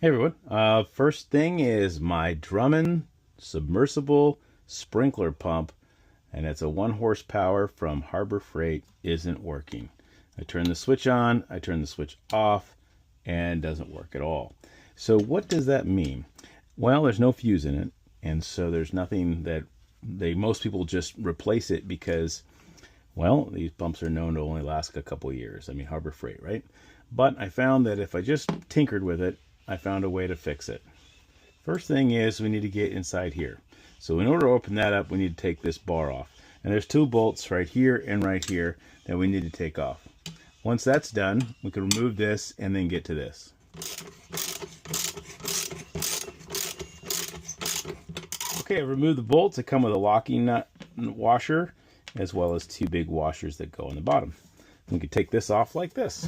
Hey everyone, first thing is my Drummond Submersible Sprinkler Pump, and it's a 1 horsepower from Harbor Freight, isn't working. I turn the switch on, I turn the switch off, and it doesn't work at all. So what does that mean? Well, there's no fuse in it, and so there's nothing that most people just replace it because, well, these pumps are known to only last a couple years. I mean, Harbor Freight, right? But I found that if I just tinkered with it, I found a way to fix it. First thing is we need to get inside here. So in order to open that up, we need to take this bar off. And there's 2 bolts right here and right here that we need to take off. Once that's done, we can remove this and then get to this. Okay, I removed the bolts. They come with a locking nut washer as well as 2 big washers that go on the bottom. We can take this off like this.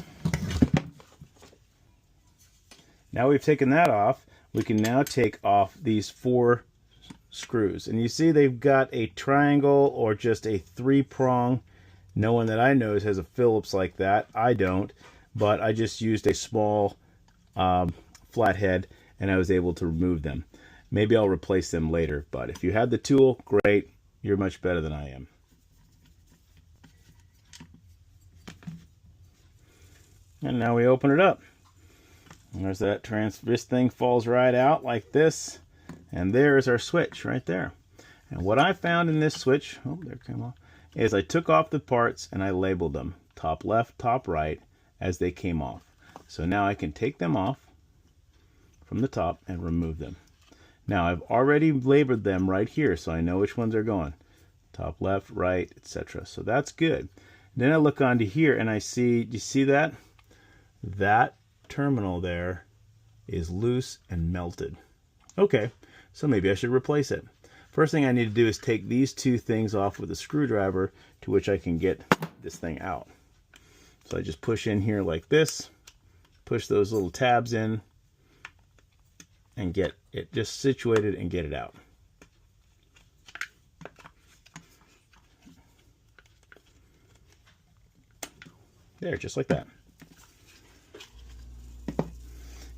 Now we've taken that off, we can now take off these 4 screws. And you see they've got a triangle or just a 3-prong. No one that I know has a Phillips like that. I don't, but I just used a small flathead and I was able to remove them. Maybe I'll replace them later, but if you had the tool, great. You're much better than I am. And now we open it up. And there's that this thing falls right out like this, and there's our switch right there. And what I found in this switch, oh, there it came off, is I took off the parts and I labeled them top left, top right as they came off. So now I can take them off from the top and remove them. Now I've already labeled them right here, so I know which ones are going. Top left, right, etc. So that's good. Then I look onto here and I see, do you see that? That terminal there is loose and melted. Okay, so maybe I should replace it. First thing I need to do is take these 2 things off with a screwdriver to which I can get this thing out. So I just push in here like this, push those little tabs in, and get it just situated and get it out. There, just like that.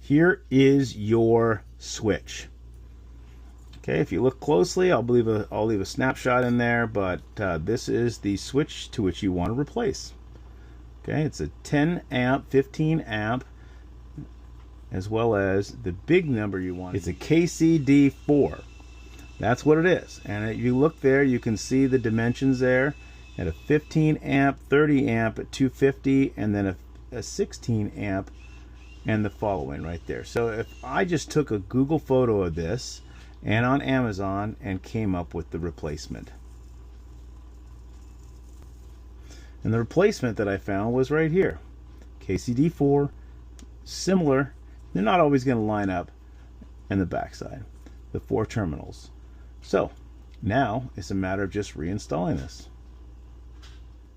Here is your switch. Okay, if you look closely, I'll leave a snapshot in there, but this is the switch to which you want to replace. Okay, it's a 10 amp, 15 amp, as well as the big number you want. It's a KCD4. That's what it is. And if you look there, you can see the dimensions there at a 15 amp, 30 amp at 250, and then a 16 amp and the following right there. So if I just took a Google photo of this and on Amazon and came up with the replacement. And the replacement that I found was right here. KCD4, similar. They're not always going to line up in the backside. The 4 terminals. So now it's a matter of just reinstalling this.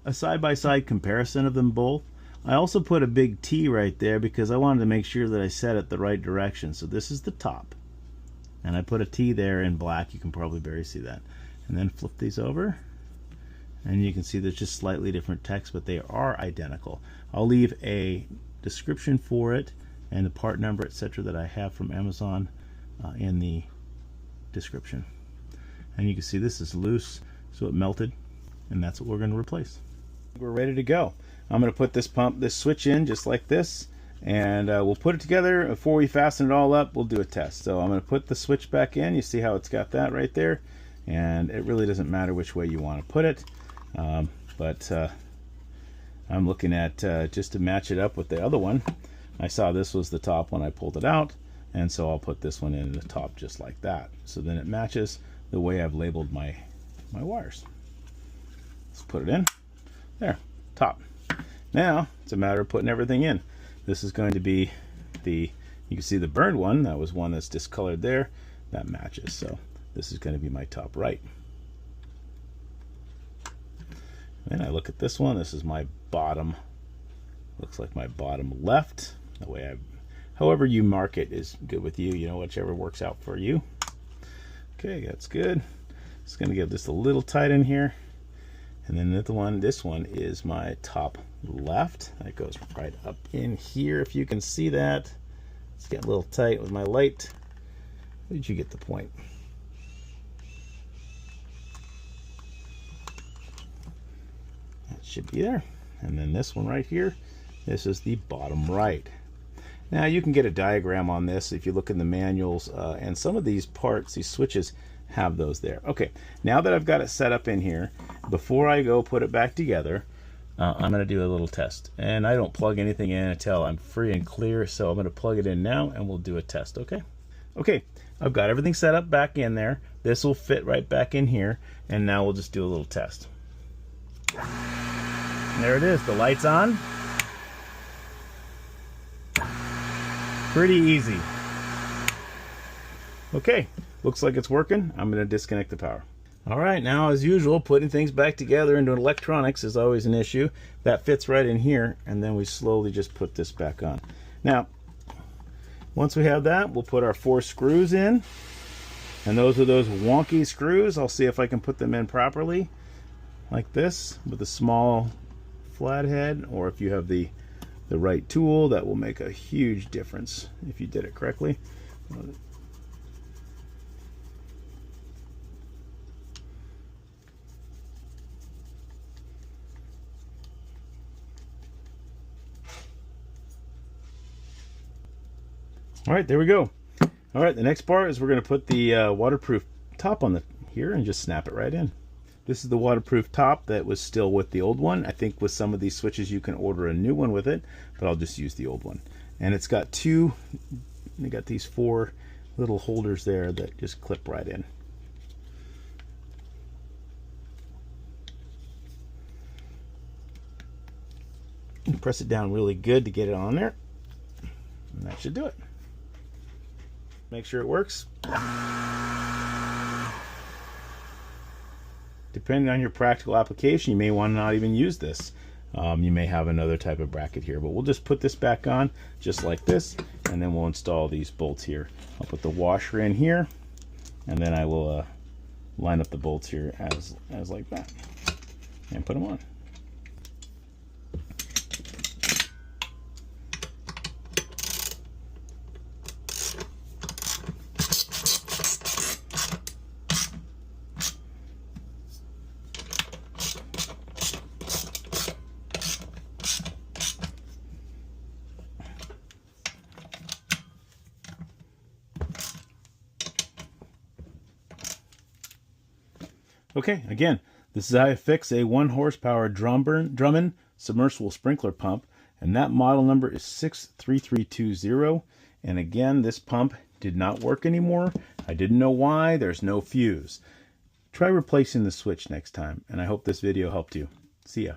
A side-by-side comparison of them both. I also put a big T right there because I wanted to make sure that I set it the right direction. So this is the top. And I put a T there in black. You can probably barely see that. And then flip these over. And you can see there's just slightly different text, but they are identical. I'll leave a description for it and the part number, etc. that I have from Amazon in the description. And you can see this is loose, so it melted. And that's what we're going to replace. We're ready to go. I'm going to put this switch in just like this, and we'll put it together. Before we fasten it all up, we'll do a test. So I'm going to put the switch back in. You see how it's got that right there, and it really doesn't matter which way you want to put it, but I'm looking at just to match it up with the other one. I saw this was the top when I pulled it out, and so I'll put this one in the top just like that. So then it matches the way I've labeled my wires. Let's put it in there, top. Now it's a matter of putting everything in. This is going to be you can see the burned one. That was one that's discolored there. That matches. So this is going to be my top right. Then I look at this one. This is my bottom. Looks like my bottom left. The way however you mark it is good with you. You know, whichever works out for you. Okay, that's good. Just going to give this a little tight in here. And then this one is my top left. That goes right up in here, if you can see that. It's getting a little tight with my light. Did you get the point? That should be there. And then this one right here, this is the bottom right. Now you can get a diagram on this if you look in the manuals, and some of these parts, these switches, have those there. Okay, now that I've got it set up in here, before I go put it back together, I'm going to do a little test. And I don't plug anything in until I'm free and clear, so I'm going to plug it in now and we'll do a test, okay? Okay, I've got everything set up back in there. This will fit right back in here, and now we'll just do a little test. There it is, the light's on. Pretty easy. Okay, looks like it's working. I'm going to disconnect the power. All right, now as usual, putting things back together into electronics is always an issue. That fits right in here, and then we slowly just put this back on. Now, once we have that, we'll put our 4 screws in, and those are those wonky screws. I'll see if I can put them in properly, like this, with a small flathead, or if you have the right tool, that will make a huge difference if you did it correctly. All right, there we go. All right, the next part is we're going to put the waterproof top on here and just snap it right in. This is the waterproof top that was still with the old one. I think with some of these switches you can order a new one with it, but I'll just use the old one. And it's got they got these 4 little holders there that just clip right in. And press it down really good to get it on there. And that should do it. Make sure it works. Depending on your practical application, you may want to not even use this. You may have another type of bracket here, but we'll just put this back on just like this, and then we'll install these bolts here. I'll put the washer in here, and then I will line up the bolts here as like that, and put them on. Okay, again, this is how I fix a 1 horsepower Drummond Submersible Sprinkler Pump, and that model number is 63320. And again, this pump did not work anymore. I didn't know why. There's no fuse. Try replacing the switch next time, and I hope this video helped you. See ya.